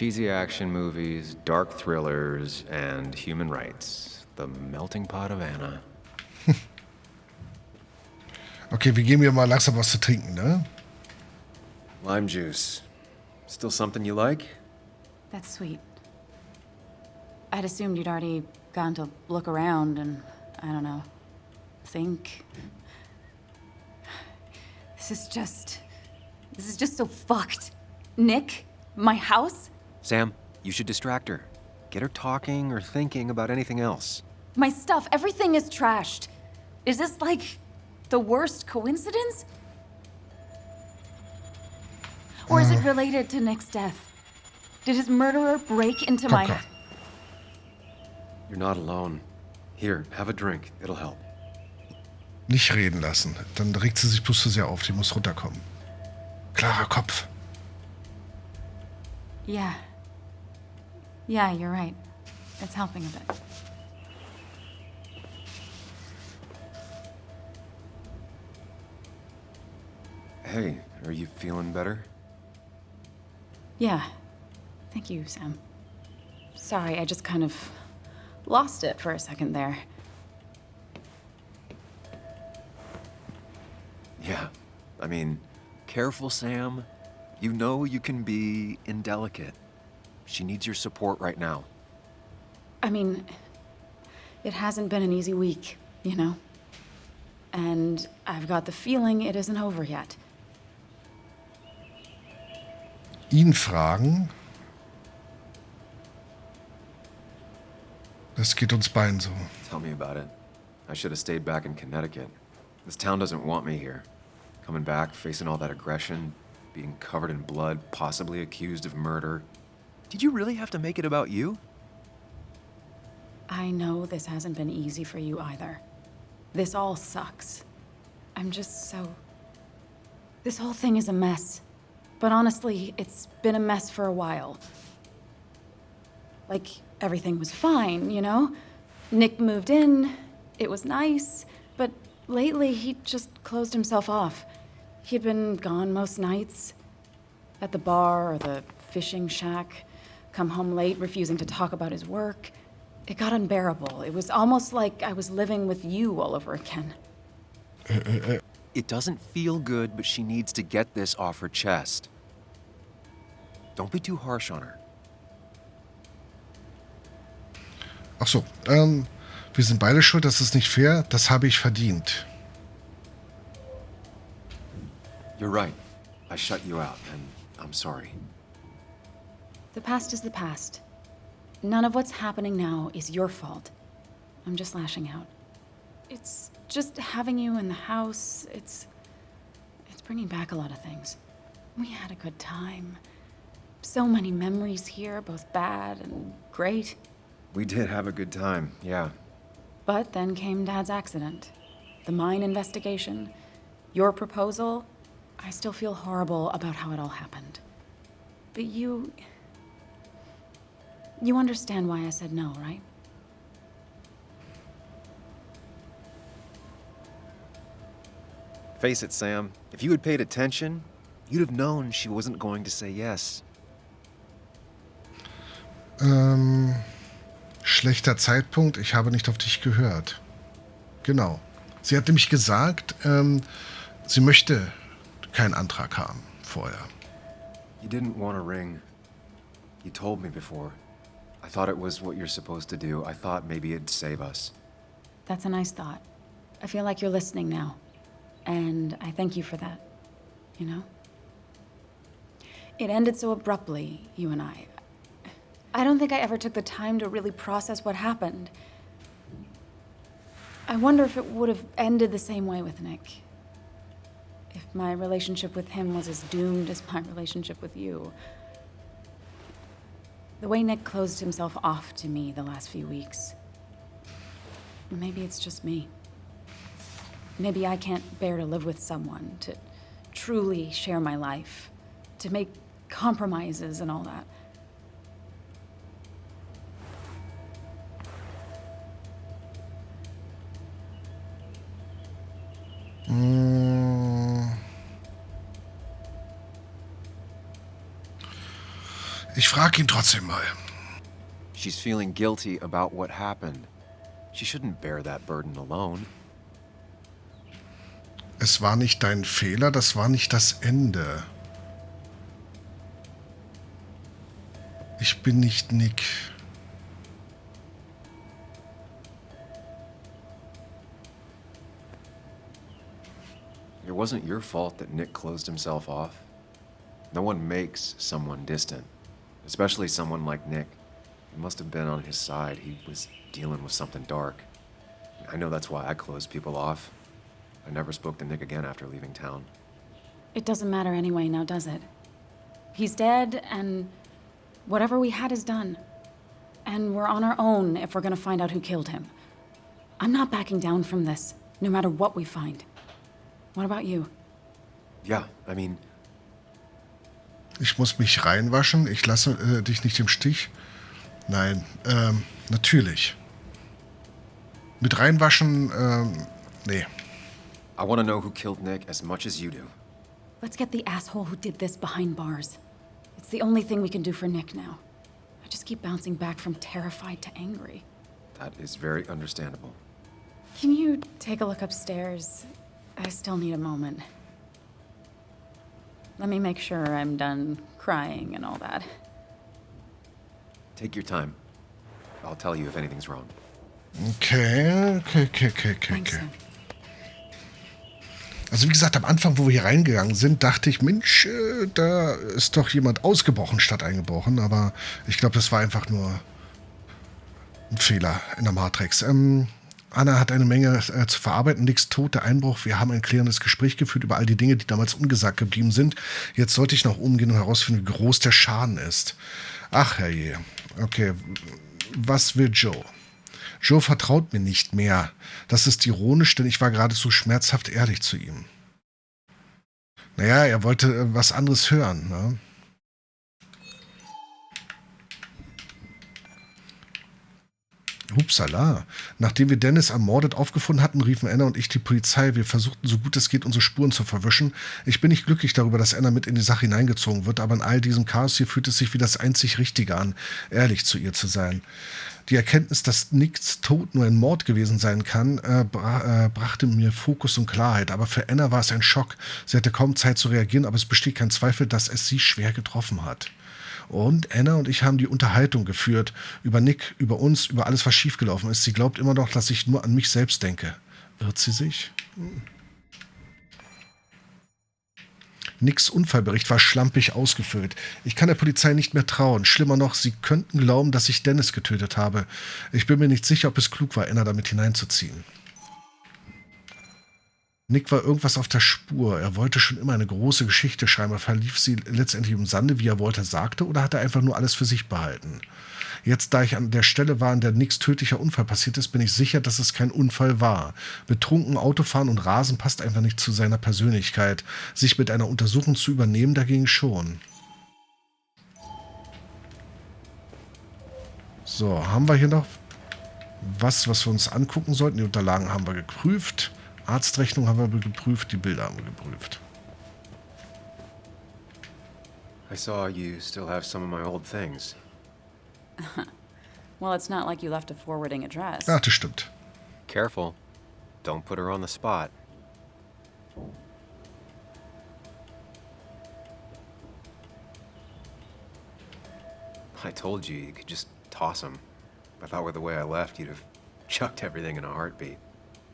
cheesy action movies, dark thrillers, and human rights. The melting pot of Anna. Okay, wir geben ihr mal langsam was zu trinken, ne? Lime juice. Still something you like? That's sweet. I'd assumed you'd already gone to look around and, I don't know, think. This is just so fucked. Nick? My house? Sam, you should distract her. Get her talking or thinking about anything else. My stuff, everything is trashed. Is this like the worst coincidence? Or is it related to Nick's death? Did his murderer break into my... Komm. You're not alone. Here, have a drink. It'll help. Nicht reden lassen. Dann regt sie sich bloß zu sehr auf. Die muss runterkommen. Klarer Kopf. Yeah. Yeah, you're right. It's helping a bit. Hey, are you feeling better? Yeah. Thank you, Sam. Sorry, I just kind of lost it for a second there. Yeah. I mean, careful, Sam. You know you can be indelicate. She needs your support right now. I mean, it hasn't been an easy week, you know? And I've got the feeling it isn't over yet. Ihn fragen. Das geht uns beiden so. Tell me about it. I should have stayed back in Connecticut. This town doesn't want me here. Coming back, facing all that aggression, being covered in blood, possibly accused of murder. Did you really have to make it about you? I know this hasn't been easy for you either. This all sucks. I'm just so... This whole thing is a mess. But honestly, it's been a mess for a while. Like, everything was fine, you know? Nick moved in, it was nice, but lately he just closed himself off. He'd been gone most nights. At the bar or the fishing shack, come home late, refusing to talk about his work. It got unbearable. It was almost like I was living with you all over again. It doesn't feel good, but she needs to get this off her chest. Don't be too harsh on her. Ach so, wir sind beide schuld, das ist nicht fair, das habe ich verdient. You're right. I shut you out, and I'm sorry. The past is the past. None of what's happening now is your fault. I'm just lashing out. It's just having you in the house, it's bringing back a lot of things. We had a good time. So many memories here, both bad and great. We did have a good time, yeah. But then came Dad's accident. The mine investigation. Your proposal. I still feel horrible about how it all happened. But you understand why I said no, right? Face it, Sam. If you had paid attention, you'd have known she wasn't going to say yes. Schlechter Zeitpunkt, ich habe nicht auf dich gehört. Genau. Sie hat nämlich gesagt, sie möchte keinen Antrag haben vorher. You didn't want a ring. You told me before. I thought it was what you're supposed to do. I thought maybe it'd save us. That's a nice thought. I feel like you're listening now. And I thank you for that. You know? It ended so abruptly, you and I. I don't think I ever took the time to really process what happened. I wonder if it would have ended the same way with Nick. If my relationship with him was as doomed as my relationship with you. The way Nick closed himself off to me the last few weeks. Maybe it's just me. Maybe I can't bear to live with someone, to truly share my life, to make compromises and all that. Ich frage ihn trotzdem mal. She's feeling guilty about what happened. She shouldn't bear that burden alone. Es war nicht dein Fehler, das war nicht das Ende. Ich bin nicht Nick. It wasn't your fault that Nick closed himself off. No one makes someone distant, especially someone like Nick. He must have been on his side. He was dealing with something dark. I know that's why I closed people off. I never spoke to Nick again after leaving town. It doesn't matter anyway now, does it? He's dead, and whatever we had is done. And we're on our own if we're gonna find out who killed him. I'm not backing down from this, no matter what we find. What about you? Yeah, I mean, Ich muss mich reinwaschen. Ich lasse dich nicht im Stich. Nein, natürlich. Mit reinwaschen, nee. I want to know who killed Nick as much as you do. Let's get the asshole who did this behind bars. It's the only thing we can do for Nick now. I just keep bouncing back from terrified to angry. That is very understandable. Can you take a look upstairs? I still need a moment. Let me make sure I'm done crying and all that. Take your time. I'll tell you if anything's wrong. Okay. Thanks, Sam. Also wie gesagt, am Anfang, wo wir hier reingegangen sind, dachte ich, Mensch, da ist doch jemand ausgebrochen statt eingebrochen. Aber ich glaube, das war einfach nur ein Fehler in der Matrix. Anna hat eine Menge zu verarbeiten. Nicks Tod, der Einbruch. Wir haben ein klärendes Gespräch geführt über all die Dinge, die damals ungesagt geblieben sind. Jetzt sollte ich nach oben gehen und herausfinden, wie groß der Schaden ist. Ach, herrje. Okay, was will Joe? Joe vertraut mir nicht mehr. Das ist ironisch, denn ich war geradezu schmerzhaft ehrlich zu ihm. Naja, er wollte was anderes hören, ne? Hupsala. Nachdem wir Dennis ermordet aufgefunden hatten, riefen Anna und ich die Polizei. Wir versuchten, so gut es geht, unsere Spuren zu verwischen. Ich bin nicht glücklich darüber, dass Anna mit in die Sache hineingezogen wird, aber in all diesem Chaos hier fühlt es sich wie das einzig Richtige an, ehrlich zu ihr zu sein. Die Erkenntnis, dass Nicks Tod nur ein Mord gewesen sein kann, brachte mir Fokus und Klarheit. Aber für Anna war es ein Schock. Sie hatte kaum Zeit zu reagieren, aber es besteht kein Zweifel, dass es sie schwer getroffen hat. Und Anna und ich haben die Unterhaltung geführt über Nick, über uns, über alles, was schiefgelaufen ist. Sie glaubt immer noch, dass ich nur an mich selbst denke. Irrt sie sich? Nicks Unfallbericht war schlampig ausgefüllt. Ich kann der Polizei nicht mehr trauen. Schlimmer noch, sie könnten glauben, dass ich Dennis getötet habe. Ich bin mir nicht sicher, ob es klug war, Anna damit hineinzuziehen. Nick war irgendwas auf der Spur. Er wollte schon immer eine große Geschichte schreiben. Verlief sie letztendlich im Sande, wie er wollte, sagte, oder hat er einfach nur alles für sich behalten? Jetzt, da ich an der Stelle war, an der Nicks tödlicher Unfall passiert ist, bin ich sicher, dass es kein Unfall war. Betrunken Autofahren und Rasen passt einfach nicht zu seiner Persönlichkeit. Sich mit einer Untersuchung zu übernehmen, dagegen schon. So, haben wir hier noch was wir uns angucken sollten? Die Unterlagen haben wir geprüft. Arztrechnung haben wir geprüft, die Bilder haben wir geprüft. I saw you still have some of my old things. Well, it's not like you left a forwarding address. Ach, das stimmt. Careful. Don't put her on the spot. I told you you could just toss them. I thought with the way I left, you'd have chucked everything in a heartbeat.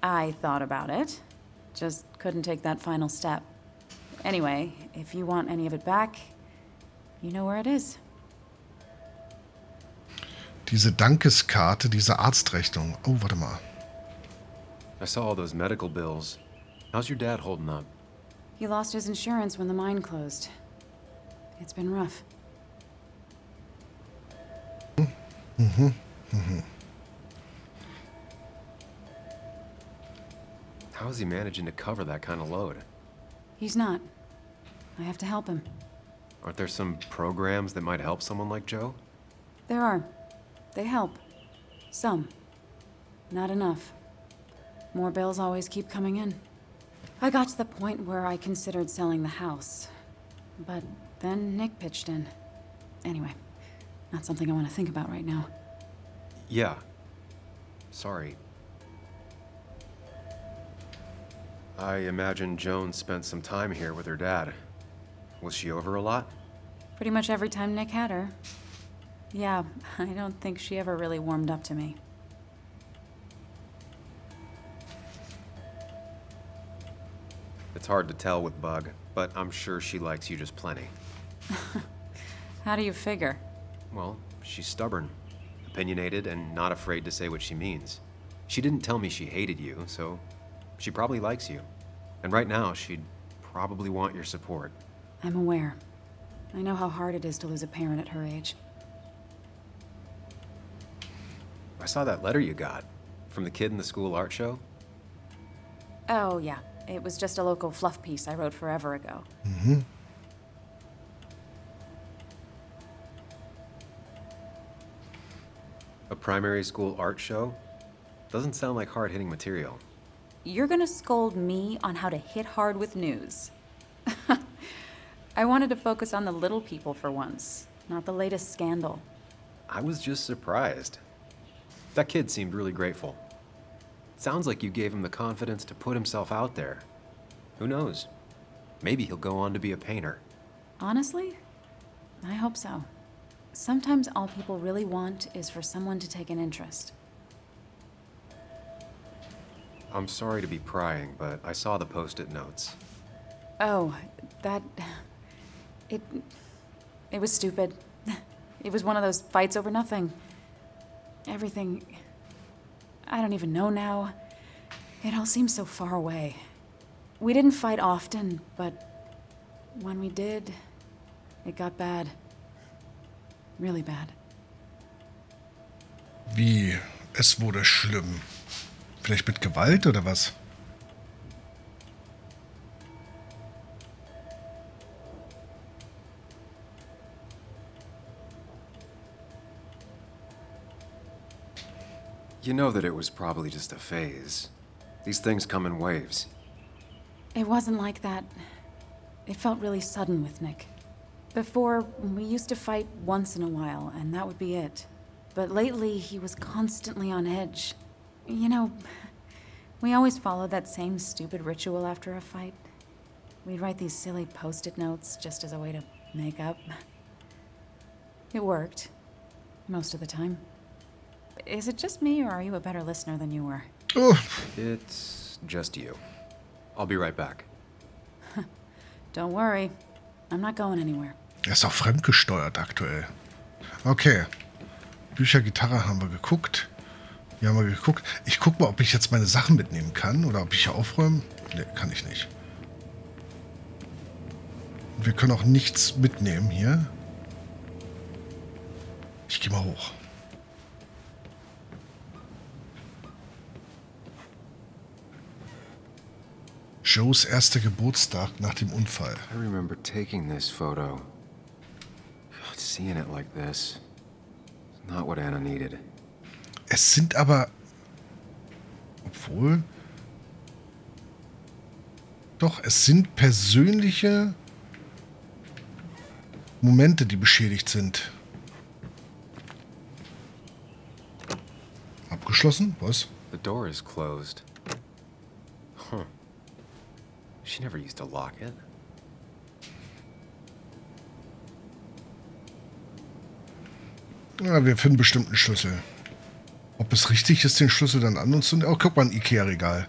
I thought about it. Just couldn't take that final step. Anyway, if you want any of it back, you know where it is. Diese Dankeskarte, diese Arztrechnung. Oh, warte mal. I saw all those medical bills. How's your dad holding up? He lost his insurance when the mine closed. It's been rough. How is he managing to cover that kind of load? He's not. I have to help him. Aren't there some programs that might help someone like Joe? There are. They help. Some. Not enough. More bills always keep coming in. I got to the point where I considered selling the house. But then Nick pitched in. Anyway, Not something I want to think about right now. Yeah. Sorry. I imagine Joan spent some time here with her dad. Was she over a lot? Pretty much every time Nick had her. Yeah, I don't think she ever really warmed up to me. It's hard to tell with Bug, but I'm sure she likes you just plenty. How do you figure? Well, she's stubborn, opinionated, and not afraid to say what she means. She didn't tell me she hated you, so she probably likes you. And right now, she'd probably want your support. I'm aware. I know how hard it is to lose a parent at her age. I saw that letter you got from the kid in the school art show. Oh, yeah. It was just a local fluff piece I wrote forever ago. Mhm. A primary school art show? Doesn't sound like hard-hitting material. You're gonna scold me on how to hit hard with news. I wanted to focus on the little people for once, not the latest scandal. I was just surprised. That kid seemed really grateful. Sounds like you gave him the confidence to put himself out there. Who knows? Maybe he'll go on to be a painter. Honestly, I hope so. Sometimes all people really want is for someone to take an interest. I'm sorry to be prying, but I saw the post-it notes. Oh, that... It was stupid. It was one of those fights over nothing. Everything... I don't even know now. It all seems so far away. We didn't fight often, but when we did, it got bad. Really bad. Wie? Es wurde schlimm. Vielleicht mit Gewalt oder was? You know that it was probably just a phase. These things come in waves. It wasn't like that. It felt really sudden with Nick. Before, we used to fight once in a while, and that would be it. But lately, he was constantly on edge. You know, we always followed that same stupid ritual after a fight. We'd write these silly post-it notes just as a way to make up. It worked. Most of the time. Is it just me, or are you a better listener than you were? Oh, It's just you. I'll be right back. Don't worry. I'm not going anywhere. er ist auch fremdgesteuert aktuell. Okay. Bücher, Gitarre haben wir geguckt. Hier haben wir geguckt. Ich guck mal, ob ich jetzt meine Sachen mitnehmen kann oder ob ich hier aufräumen. Ne, kann ich nicht. Wir können auch nichts mitnehmen hier. Ich gehe mal hoch. Joes erster Geburtstag nach dem Unfall. I remember taking this photo. God, seeing it like this. It's not what Anna needed. Es sind aber... Obwohl... Doch, es sind persönliche Momente, die beschädigt sind. Abgeschlossen? Was? The door is closed. Huh. She never used to lock it. Ja, wir finden bestimmt einen Schlüssel. Ob es richtig ist, den Schlüssel dann an uns zu nehmen? Oh, guck mal, ein Ikea-Regal.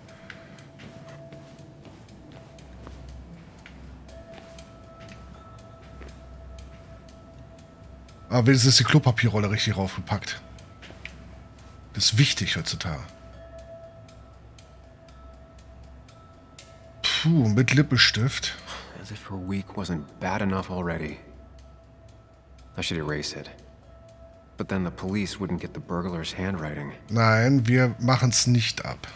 Aber wenigstens ist die Klopapierrolle richtig raufgepackt. Das ist wichtig heutzutage. Puh, mit Lippenstift. As if her week wasn't bad enough already. I should erase it. But then the police wouldn't get the burglar's handwriting. Nein, wir machen es nicht ab.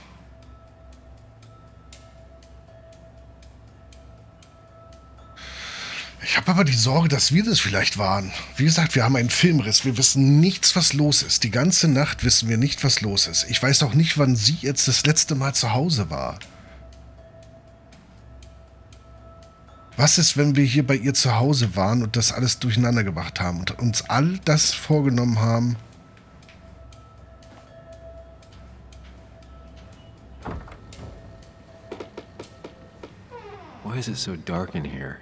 Ich habe aber die Sorge, dass wir das vielleicht waren. Wie gesagt, wir haben einen Filmriss. Wir wissen nichts, was los ist. Die ganze Nacht wissen wir nicht, was los ist. Ich weiß auch nicht, wann sie jetzt das letzte Mal zu Hause war. Was ist, wenn wir hier bei ihr zu Hause waren und das alles durcheinander gebracht haben und uns all das vorgenommen haben? Why is it so dark in here?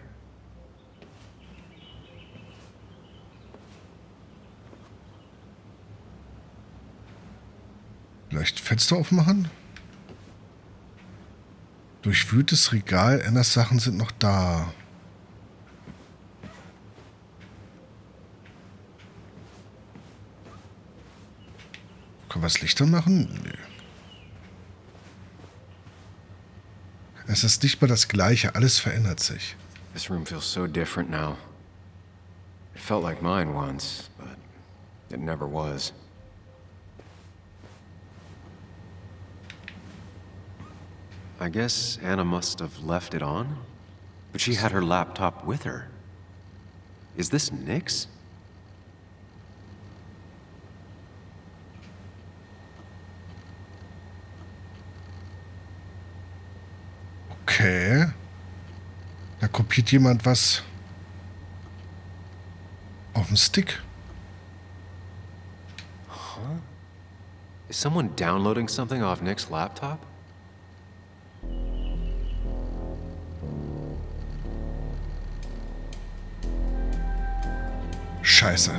Vielleicht Fenster aufmachen? Durchwühltes Regal, Annas Sachen sind noch da. Können wir das Licht anmachen? Nö. Es ist nicht mal das Gleiche, alles verändert sich. This room feels so different now. It felt like mine once, but it never was. I guess Anna must have left it on, but she had her laptop with her. Is this Nick's? Okay. Da kopiert jemand was auf dem Stick. Is someone downloading something off Nick's laptop? Scheiße.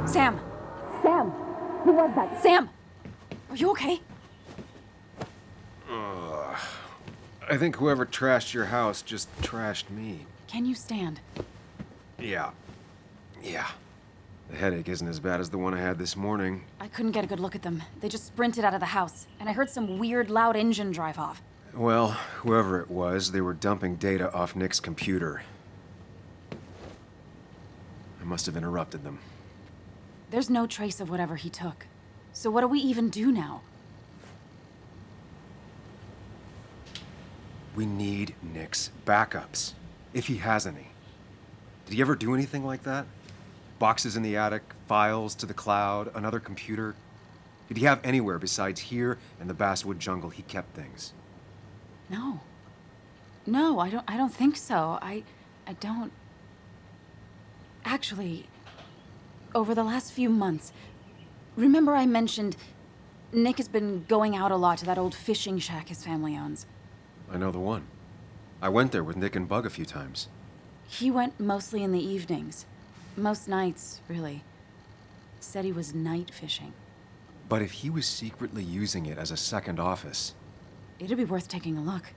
Sam! Sam! Who was that? Sam! Are you okay? I think whoever trashed your house just trashed me. Can you stand? Yeah. The headache isn't as bad as the one I had this morning. I couldn't get a good look at them. They just sprinted out of the house, and I heard some weird, loud engine drive off. Well, whoever it was, they were dumping data off Nick's computer. I must have interrupted them. There's no trace of whatever he took. So what do we even do now? We need Nick's backups, if he has any. Did he ever do anything like that? Boxes in the attic, files to the cloud, another computer? Did he have anywhere besides here and the Basswood jungle he kept things? No. No, I don't think so. I don't... Actually, over the last few months, remember I mentioned Nick has been going out a lot to that old fishing shack his family owns. I know the one. I went there with Nick and Bug a few times. He went mostly in the evenings. Most nights, really. Said he was night fishing. But if he was secretly using it as a second office... It'd be worth taking a look.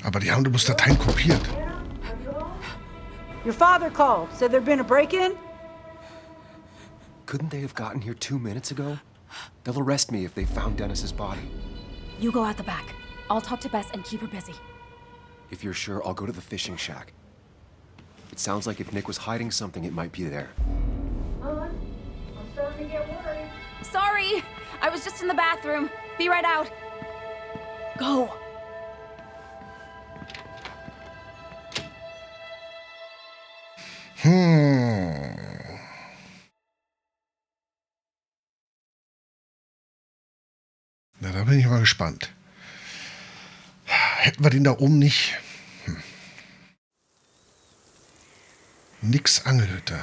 Aber die haben bloß Dateien kopiert. Your father called. Said there'd been a break-in? Couldn't they have gotten here 2 minutes ago? They'll arrest me if they found Dennis's body. You go out the back. I'll talk to Bess and keep her busy. If you're sure, I'll go to the fishing shack. It sounds like if Nick was hiding something, it might be there. I'm starting to get worried. Sorry! I was just in the bathroom. Be right out. Go. Na, da bin ich mal gespannt. Hätten wir den da oben nicht... Nix Angelhütte.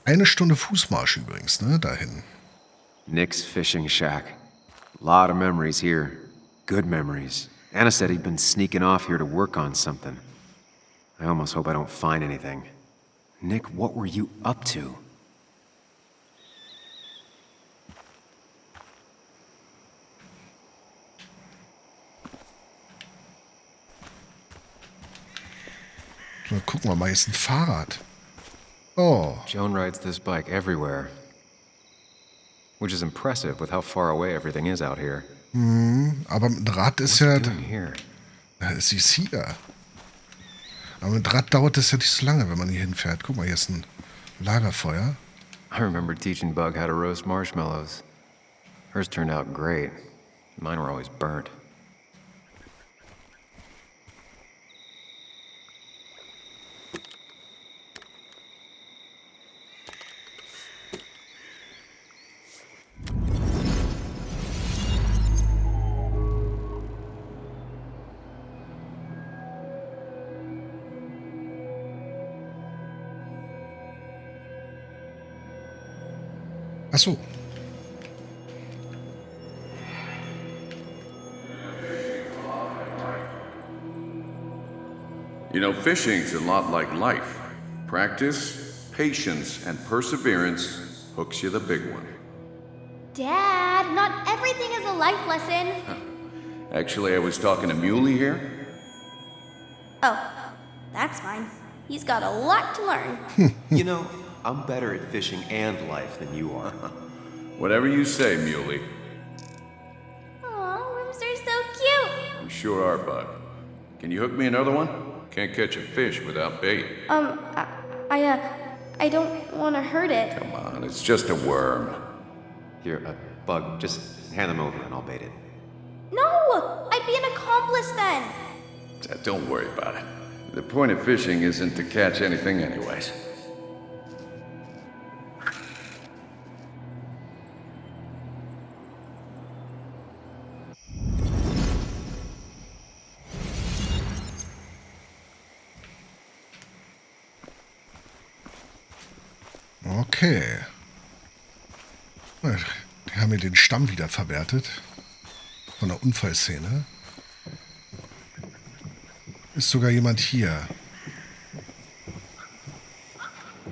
1 Stunde Fußmarsch übrigens, ne, dahin. Nick's fishing shack. Lot of memories here. Good memories. Anna said he'd been sneaking off here to work on something. I almost hope I don't find anything. Nick, what were you up to? So, gucken wir mal, hier ist ein Fahrrad. Oh, Joan rides this bike everywhere. Which is impressive with how far away everything is out here. aber mit dem Rad ist What's ja... she doing here? Sie ist hier. Aber mit Rad dauert das ja nicht so lange, wenn man hier hinfährt. Guck mal, hier ist ein Lagerfeuer. I remember teaching Bug how to roast marshmallows. Hers turned out great. Mine were always burnt. Ach so. You know, fishing's a lot like life. Practice, patience, and perseverance hooks you the big one. Dad, not everything is a life lesson. Actually, I was talking to Muley here. Oh, that's fine. He's got a lot to learn. You know, I'm better at fishing and life than you are. Whatever you say, Muley. Aw, worms are so cute. You sure are, Bug. Can you hook me another one? Can't catch a fish without bait. I don't want to hurt it. Come on, it's just a worm. Here, Bug, just hand them over and I'll bait it. No, I'd be an accomplice then. Don't worry about it. The point of fishing isn't to catch anything anyways. Okay. Die haben mir den Stamm wieder verwertet. Von der Unfallszene. Ist sogar jemand hier.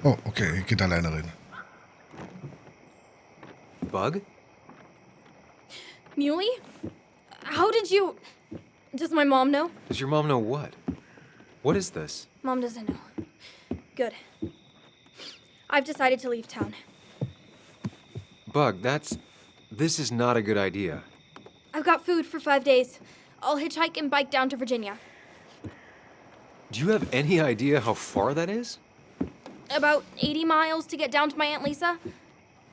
Oh, okay, geht alleine rein. Bug? Muley? How did you... Does my mom know? Does your mom know what? What is this? Mom doesn't know. Good. I've decided to leave town. Bug, this is not a good idea. I've got food for 5 days. I'll hitchhike and bike down to Virginia. Do you have any idea how far that is? About 80 miles to get down to my Aunt Lisa.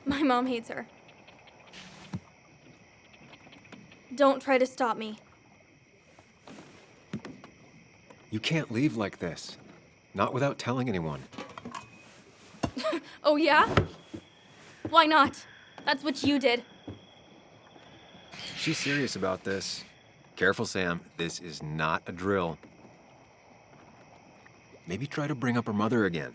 My mom hates her. Don't try to stop me. You can't leave like this. Not without telling anyone. Oh, yeah? Why not? That's what you did. She's serious about this. Careful, Sam. This is not a drill. Maybe try to bring up her mother again.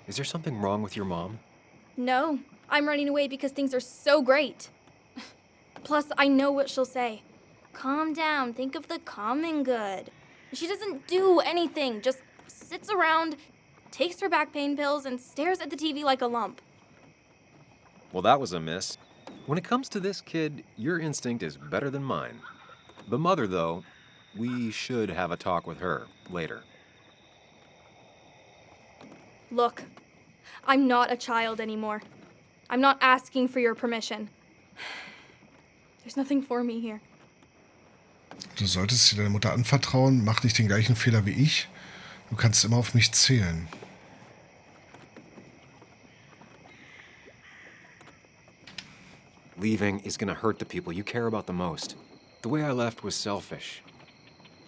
Is there something wrong with your mom? No, I'm running away because things are so great. Plus, I know what she'll say. Calm down, think of the common good. She doesn't do anything, just sits around, takes her back pain pills, and stares at the TV like a lump. Well, that was a miss. When it comes to this kid, your instinct is better than mine. The mother, though, we should have a talk with her later. Look, I'm not a child anymore. I'm not asking for your permission. There's nothing for me here. Du solltest dir deiner Mutter anvertrauen. Mach nicht den gleichen Fehler wie ich. Du kannst immer auf mich zählen. Leaving is gonna hurt the people you care about the most. The way I left was selfish.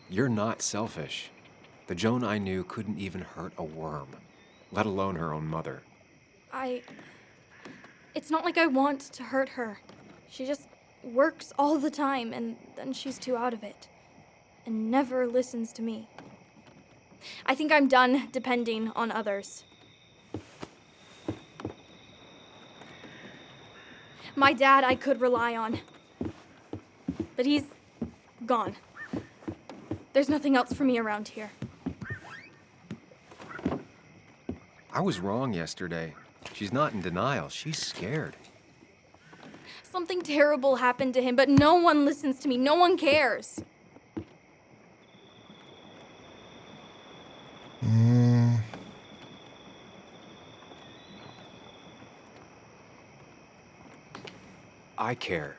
You're not selfish. The Joan I knew couldn't even hurt a worm, let alone her own mother. It's not like I want to hurt her. She just works all the time, and then she's too out of it. And never listens to me. I think I'm done depending on others. My dad I could rely on. But he's gone. There's nothing else for me around here. I was wrong yesterday. She's not in denial. She's scared. Something terrible happened to him, but no one listens to me. No one cares. I care.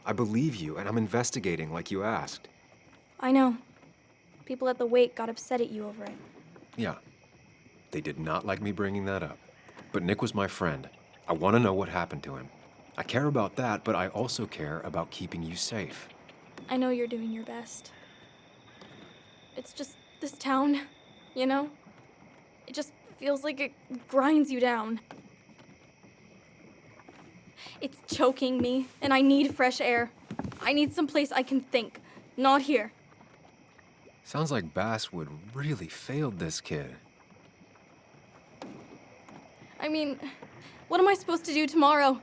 I believe you, and I'm investigating like you asked. I know. People at the wake got upset at you over it. Yeah. They did not like me bringing that up. But Nick was my friend. I want to know what happened to him. I care about that, but I also care about keeping you safe. I know you're doing your best. It's just this town, you know? It just feels like it grinds you down. It's choking me, and I need fresh air. I need someplace I can think, not here. Sounds like Basswood really failed this kid. I mean, what am I supposed to do tomorrow?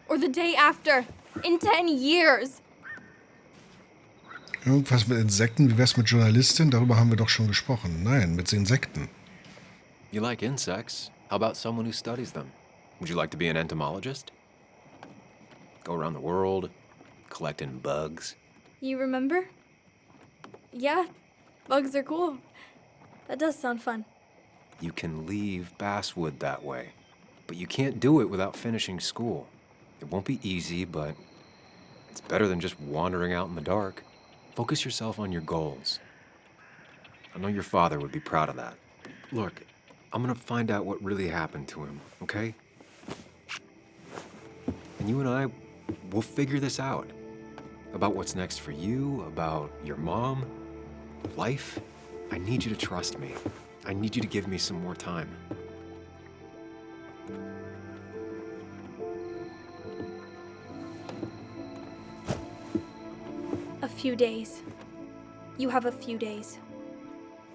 Or the day after? In 10 years? Irgendwas mit Insekten? Wie wär's mit Journalistin? Darüber haben wir doch schon gesprochen. Nein, mit Insekten. You like insects? How about someone who studies them? Would you like to be an entomologist? Go around the world, collecting bugs. You remember? Yeah, bugs are cool. That does sound fun. You can leave Basswood that way, but you can't do it without finishing school. It won't be easy, but it's better than just wandering out in the dark. Focus yourself on your goals. I know your father would be proud of that. Look, I'm gonna find out what really happened to him, okay? And you and I, we'll figure this out. About what's next for you, about your mom, life. I need you to trust me. I need you to give me some more time. A few days. You have a few days.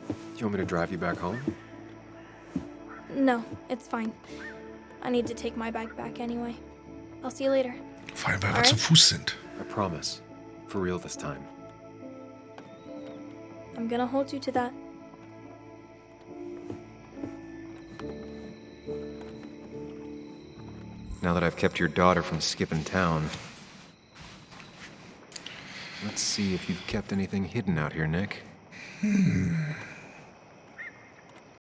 Do you want me to drive you back home? No, it's fine. I need to take my bike back anyway. I'll see you later. Vor allem, weil wir zu Fuß sind. I promise. For real this time. I'm gonna hold you to that. Now that I've kept your daughter from skipping town, let's see if you've kept anything hidden out here, Nick.